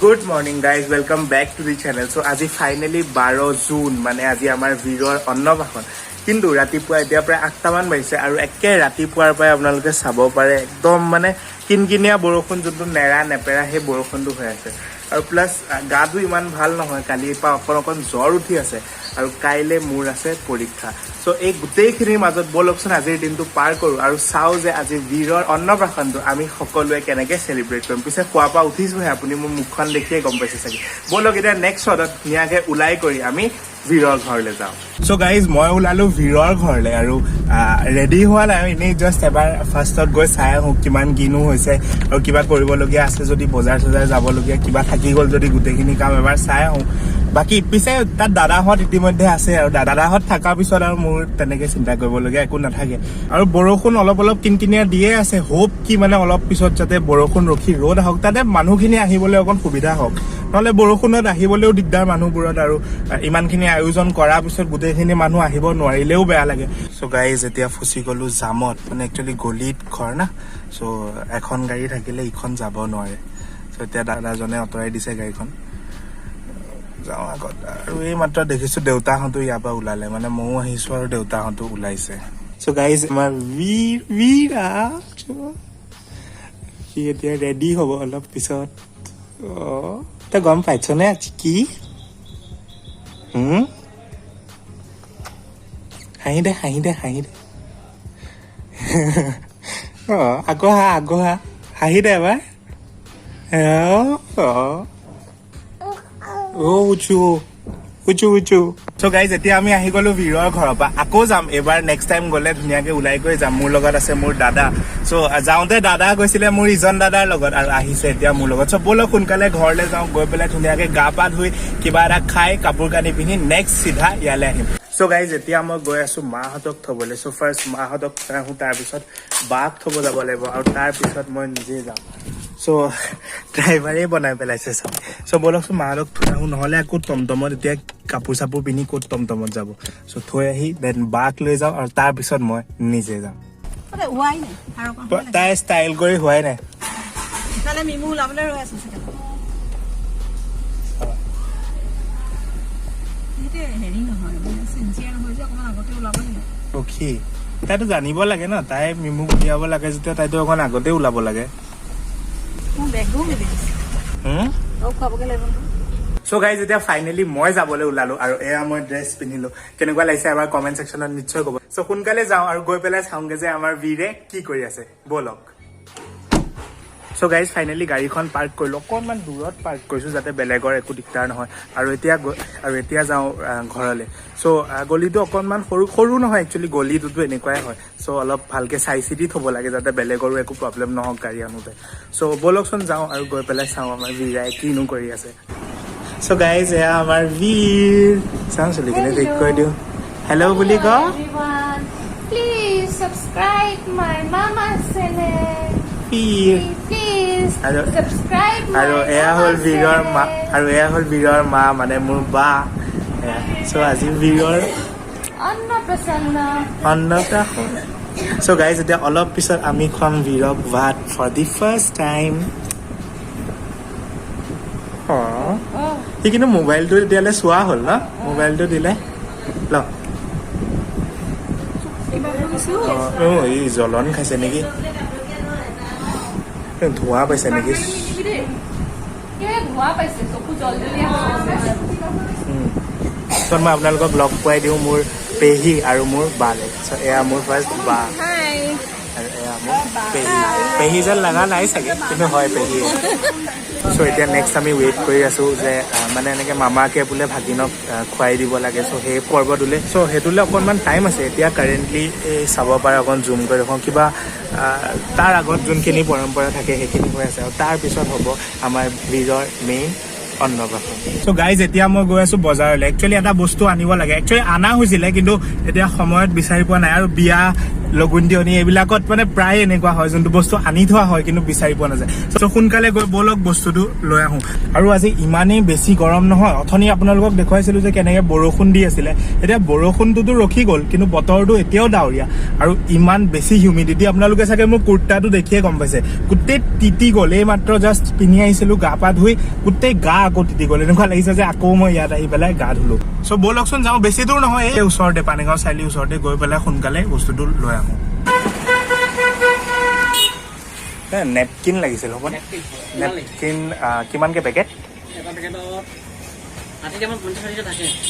Good morning guys, welcome back to the channel. So আজি finally 12 June মানে আজি আমাৰ বীৰৰ অন্নপ্ৰাশন কিন্তু ৰাতিপুৱা এতিয়া প্ৰায় 8টা মান বাজিছে আৰু একে ৰাতিপুৱাৰ পৰাই আপোনালোকে চাব পাৰে একদম মানে কিনকিনিয়া বৰষুণ যোনটো নেৰা নেপেৰা সেই বৰষুণটো হৈ আছে আৰু প্লাস গাটো ইমান ভাল নহয় কালিৰ পৰা অকণ জ্বৰ উঠি আছে আৰু কাইলে মোৰ আছে পৰীক্ষা সো এই গোটেইখিনিৰ মাজত বলকচোন আজিৰ দিনটো পাৰ কৰো আৰু চাও যে আজি বীৰৰ অন্নপ্ৰাশনটো আমি সকলোৱে কেনেকে সেলিব্ৰেট কৰিম পিছে খোৱা পা উঠিছো হে আপুনি মোৰ মুখখন দেখিয়ে গম পাইছে চাগে বলক এটা নেক্সট শ্বটত নিয়াকে উলাই কৰি আমি বীৰৰ ঘৰলৈ যাওঁ সো গাইজ মই ওলালো বীৰৰ ঘৰলৈ আৰু ৰেডি হোৱা নাই এনেই জাষ্ট এবাৰ ফাৰ্ষ্টত গৈ চাই আহোঁ কিমান কিনো হৈছে আৰু কিবা কৰিবলগীয়া আছে যদি বজাৰ চজাৰ যাবলগীয়া কিবা থাকি গ'ল যদি গোটেইখিনি কাম এবাৰ চাই আহোঁ বাকি পিছে তাত দাদাহঁত ইতিমধ্যে আছে আৰু দাদাহঁত থকাৰ পিছত আৰু মোৰ তেনেকে চিন্তা কৰিবলগীয়া একো নাথাকে আৰু বৰষুণ অলপ কিনকিনিয়া দিয়ে আছে হোপ কি মানে অলপ পিছত যাতে বৰষুণ ৰখি ৰ'দ আহক তাতে মানুহখিনি আহিবলৈ অকণ সুবিধা হওক নহলে বৰষুণত আহিবলৈও দিগদাৰ মানুহবোৰত আৰু ইমানখিনি আয়োজন কৰাৰ পিছত গোটেইখিনি মানুহ আহিব নোৱাৰিলেও বেয়া লাগে সো গাইজ এতিয়া ফুচি গলো জামত মানে একচুৱেলি গলিত ঘৰ না সো এখন গাড়ী থাকিলে ইখন যাব নোৱাৰে সো এতিয়া দাদাজনে অঁতৰাই দিছে গাড়ীখন যাওঁ আগত আৰু এই মাত্ৰ দেখিছো দেউতাহঁতো ইয়াৰ পৰা ওলালে মানে ময়ো আহিছো আৰু দেউতাহঁতো ওলাইছে সো গাইজ আমাৰ বীৰা সি এতিয়া ৰেডি হ'ব অলপ পিছত তই গম পাইছনে আজি কি হাঁহি দে আকৌ হা হাঁহি দে এবাৰ উচু সো গাইজ এতিয়া আমি আহি গলো বীৰৰ ঘৰৰ পৰা আকৌ যাম এবাৰ নেক্সট টাইম গলে ধুনীয়াকে ওলাই গৈ যাম মোৰ লগত আছে মোৰ দাদা সো যাওঁতে দাদা গৈছিলে মোৰ ইজন দাদাৰ লগত আৰু আহিছে এতিয়া মোৰ লগত সো বলক সোনকালে ঘৰলৈ যাওঁ গৈ পেলাই ধুনীয়াকে গা পা ধুই কিবা এটা খাই কাপোৰ কানি পিন্ধি নেক্সট চিধা ইয়ালৈ আহিম সো গাইজ এতিয়া মই গৈ আছো মাহঁতক থবলৈ সো ফাৰ্ষ্ট মাহঁতক থৈ আহোঁ তাৰপিছত বাক থব যাব লাগিব আৰু তাৰপিছত মই নিজে যাম সো ড্ৰাইভাৰে বনাই পেলাইছে চব সো বলকচোন মাহঁতক থৈ আহোঁ নহ'লে আকৌ টমটমত এতিয়া কাপোৰ চাপোৰ পিন্ধি ক'ত টমটমত যাব সো থৈ আহি দেন বাক লৈ যাওঁ আৰু তাৰপিছত মই নিজে যাম তাই ষ্টাইল কৰি হোৱাই নাই তাইতো জানিব লাগে ন তাই মিমু উলিয়াব লাগে যেতিয়া তাইতো অকণ আগতে ওলাব লাগে সো গাইজ এতিয়া ফাইনেলি মই যাবলৈ ওলালো আৰু এয়া মই ড্ৰেছ পিন্ধিলো কেনেকুৱা লাগিছে এবাৰ কমেন্ট সেকশনত নিশ্চয় ক'ব সো সোনকালে যাওঁ আৰু গৈ পেলাই চাওঁগে যে আমাৰ বীৰে কি কৰি আছে বলক সো গাইজ ফাইনেলি গাড়ীখন পাৰ্ক কৰিলো অকণমান দূৰত পাৰ্ক কৰিছো যাতে বেলেগৰ একো দিগদাৰ নহয় আৰু এতিয়া যাওঁ ঘৰলৈ সো গলিটো অকণমান সৰু নহয় একচুৱেলি গলিটোতো এনেকুৱাই হয় সো অলপ ভালকে চাই চিতি থ'ব লাগে যাতে বেলেগৰো একো প্ৰব্লেম নহওক গাড়ী আনোতে সো বলকচোন যাওঁ আৰু গৈ পেলাই চাওঁ আমাৰ বীৰাই কিনো কৰি আছে সো গাইজ এয়া আমাৰ বীৰ চাওঁ চলি কিনে ঠিক কৰি দিওঁ হেল্ল' বুলি ক Please subscribe my mama's channel. আৰু Subscribe my এয়া হ'ল বীৰৰ মা মানে মোৰ বা সো আজি বীৰৰ অন্নপ্ৰাশন সো গাইজ এতিয়া অলপ পিছত আমি খুৱাম বীৰক ভাত ফৰ দি ফাৰ্ষ্ট টাইম সি কিন্তু মোবাইলটো তেতিয়ালৈ চোৱা হ'ল ন মোবাইলটো দিলে ল এই জ্বলন খাইছে নেকি ধোঁৱা পাইছে নেকি মই আপোনালোকক লগ পোৱাই দিওঁ মোৰ পেহী আৰু মোৰ বালে এয়া মোৰ ফাৰ্ষ্ট বা আৰু এয়া মোৰ পেহী যেন লগা নাই চাগে কিন্তু হয় পেহী সো এতিয়া নেক্সট আমি ৱেইট কৰি আছো যে মানে এনেকে মামাকে বোলে ভাগিনক খুৱাই দিব লাগে সো সেই পৰ্বটোলে সো সেইটোলে অকণমান টাইম আছে এতিয়া কাৰেণ্টলি চাব পাৰে অকণ জুম কৰি দেখোঁ কিবা তাৰ আগত যোনখিনি পৰম্পৰা থাকে সেইখিনি হৈ আছে আৰু তাৰপিছত হ'ব আমাৰ বীৰৰ মেইন অন্নপ্ৰাশন সো গাইজ এতিয়া মই গৈ আছো বজাৰলৈ একচুৱেলি এটা বস্তু আনিব লাগে একচুৱেলি অনা হৈছিলে কিন্তু এতিয়া সময়ত বিচাৰি পোৱা নাই আৰু বিয়া লগুণদিয়নি এইবিলাকত মানে প্ৰায় এনেকুৱা হয় যোনটো বস্তু আনি থোৱা হয় কিন্তু বিচাৰি পোৱা নাযায় চ' সোনকালে গৈ ব'লক বস্তুটো লৈ আহোঁ আৰু আজি ইমানেই বেছি গৰম নহয় অথনি আপোনালোকক দেখুৱাইছিলোঁ যে কেনেকৈ বৰষুণ দি আছিলে এতিয়া বৰষুণটোতো ৰখি গ'ল কিন্তু বতৰটো এতিয়াও ডাৱৰীয়া আৰু ইমান বেছি হিউমিডিটি আপোনালোকে চাগে মোৰ কুৰ্তাটো দেখিয়ে গম পাইছে গোটেই তিতি গ'ল এই মাত্ৰ জাষ্ট পিন্ধি আহিছিলোঁ গা পা ধুই গোটেই গা আকৌ তিতি গ'ল এনেকুৱা লাগিছে যে আকৌ মই ইয়াত আহি পেলাই গা ধুলো চ' ব'লকচোন যাওঁ বেছি দূৰ নহয় এই ওচৰতে পানীগাঁও চাৰিআলিৰ ওচৰতে গৈ পেলাই সোনকালে বস্তুটো লৈ আহোঁ নেপকিন লাগিছিল হ'ব নেপকিন কিমানকৈ পেকেট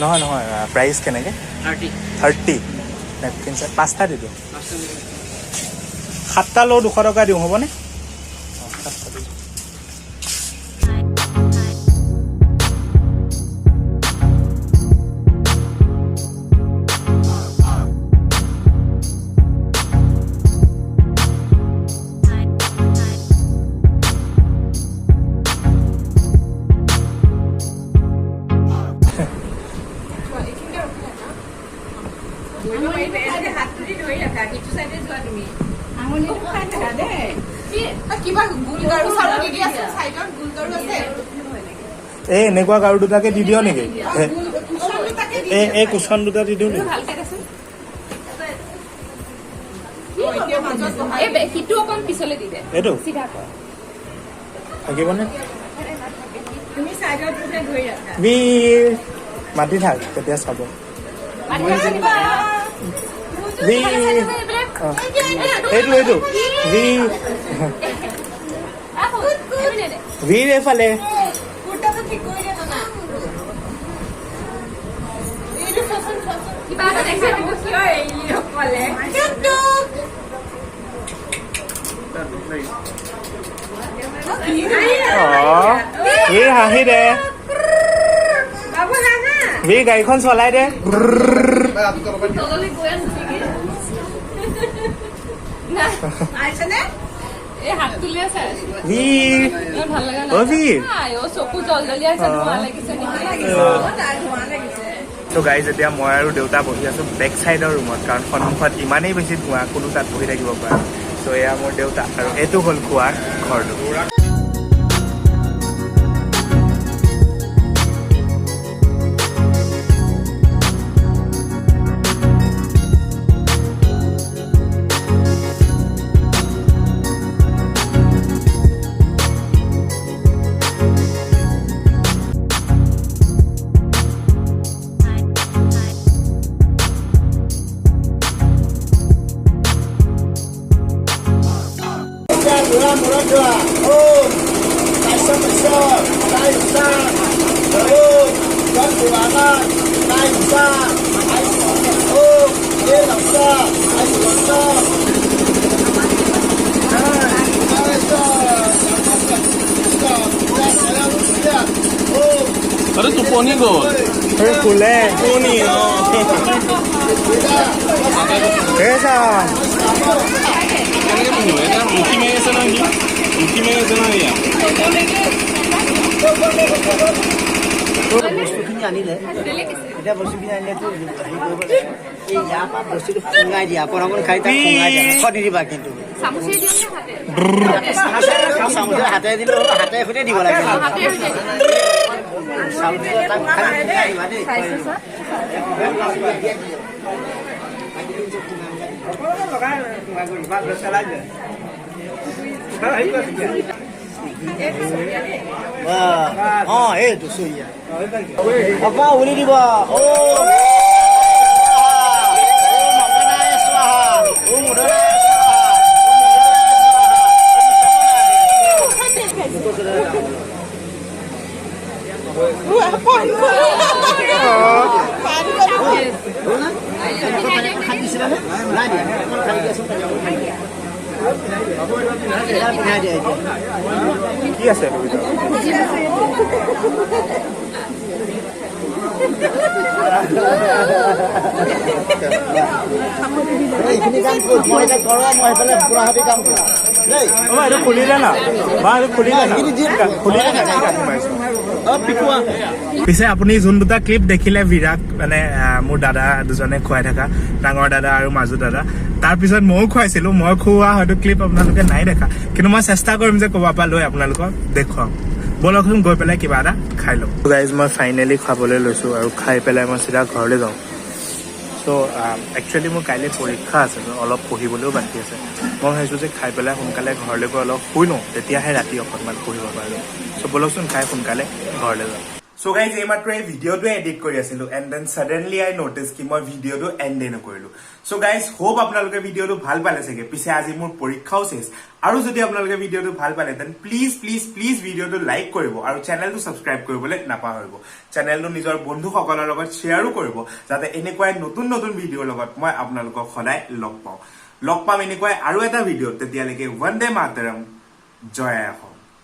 নহয় নহয় প্ৰাইচ কেনেকৈ 30 নেপকিন 5টা দি দিওঁ 7টা লৈ 200 টকা দিওঁ হ'বনে এই এনেকুৱা গাৰু দুটাকে দি দিয় নেকি এই কুচন দুটা দি দিওঁ নেকি এইটো থাকিবনে বীৰ মাতি থাক তেতিয়া চাব এইটো বীৰ এইফালে বীৰ হাঁহি দে বীৰ গাড়ীখন চলাই দে ত' গাইজ এতিয়া মই আৰু দেউতা বহি আছো বেক চাইডৰ ৰুমত কাৰণ সন্মুখত ইমানেই বেছি ধোঁৱা কোনো তাত বহি থাকিব পাৰে চ' এয়া মোৰ দেউতা আৰু এইটো হ'ল খোৱাৰ ঘৰটো अरे तू पोनी गो ফুলে पोनी কেছা কেনেকে পিন্ধিব এতিয়া মুঠি মাৰি আছে নহয় মুঠি মাৰি আছে নহয় এয়া বস্তুখিনি আনিলে এতিয়া বস্তুখিনি আনিলেতো হেৰি কৰিব লাগে এই ইয়াৰ পৰা বস্তুটো ফুঙাই দিয়া অকণ অকণ খাই তাক ফুঙাই দিয়া মুখত নিদিবা কিন্তু চামুচেৰে হাতেৰে দিলেও হাতে সৈতে দিব লাগে চাউলটো তাক খালি ফুঙাই দিবা দেই এইটো চুইয়া অকণমান উলি দিব কি আছে এইখিনি কাম মই এতিয়া কৰোঁ মই সেইফালে বুঢ়াহাটী কাম কৰোঁ দেই এইটো খুলিলে না বা এইটো খুলিলে সেইখিনি খুলিলে পিছে আপুনি যোন দুটা ক্লিপ দেখিলে ভিৰাক মানে মোৰ দাদা দুজনে খুৱাই থকা ডাঙৰ দাদা আৰু মাজু দাদা তাৰপিছত ময়ো খুৱাইছিলো মই খুওৱা হয়তো ক্লিপ আপোনালোকে নাই দেখা কিন্তু মই চেষ্টা কৰিম যে ক'ৰবাৰ পৰা লৈ আপোনালোকক দেখুৱাম বলকচোন গৈ পেলাই কিবা এটা খাই লওঁ গাইজ মই ফাইনেলি খাবলৈ লৈছোঁ আৰু খাই পেলাই মই চিধা ঘৰলৈ যাওঁ চ' একচুৱেলি মোৰ কাইলৈ পৰীক্ষা আছে অলপ পঢ়িবলৈও বাকী আছে মই ভাবিছোঁ যে খাই পেলাই সোনকালে ঘৰলৈ গৈ অলপ শুই লওঁ তেতিয়াহে ৰাতি অকণমান পঢ়িব পাৰিম চ' বলকচোন খাই সোনকালে ঘৰলৈ যাওঁ চ' গাইজ এইমাত্ৰ এই ভিডিঅ'টোৱে এডিট কৰি আছিলোঁ and then suddenly I notice কি মই ভিডিঅ'টো এণ্ডে নকৰিলোঁ চ' গাইজ হোপ আপোনালোকে ভিডিঅ'টো ভাল পালে চাগে পিছে আজি মোৰ পৰীক্ষাও চেছ আৰু যদি আপোনালোকে ভিডিঅ'টো ভাল পালে দেন প্লিজ ভিডিঅ'টো লাইক কৰিব আৰু চেনেলটো ছাবস্ক্ৰাইব কৰিবলৈ নাপাহৰিব চেনেলটো নিজৰ বন্ধুসকলৰ লগত শ্বেয়াৰো কৰিব যাতে এনেকুৱাই নতুন ভিডিঅ'ৰ লগত মই আপোনালোকক সদায় লগ পাম এনেকুৱাই আৰু এটা ভিডিঅ'ত তেতিয়ালৈকে বন্দে মাতৰম জয় অসম